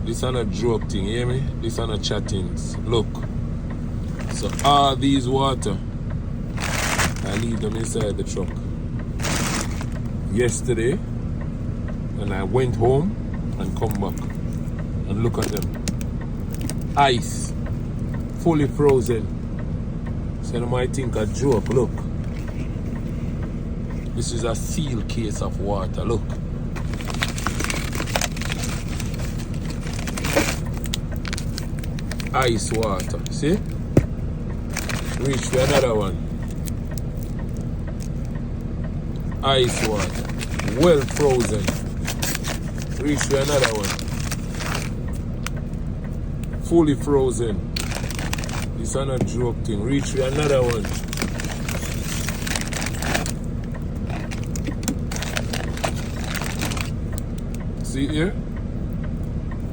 This are not joke thing, hear me? This are not chattings. Look. So all these water, I leave them inside the truck. Yesterday, and I went home and come back and look at them. Ice, fully frozen. So you might think a joke, look. This is a seal case of water, look. Ice water, see? Reach for another one. Ice water, well frozen. Reach for another one. Fully frozen. This is not a joke thing. Reach for another one. See here?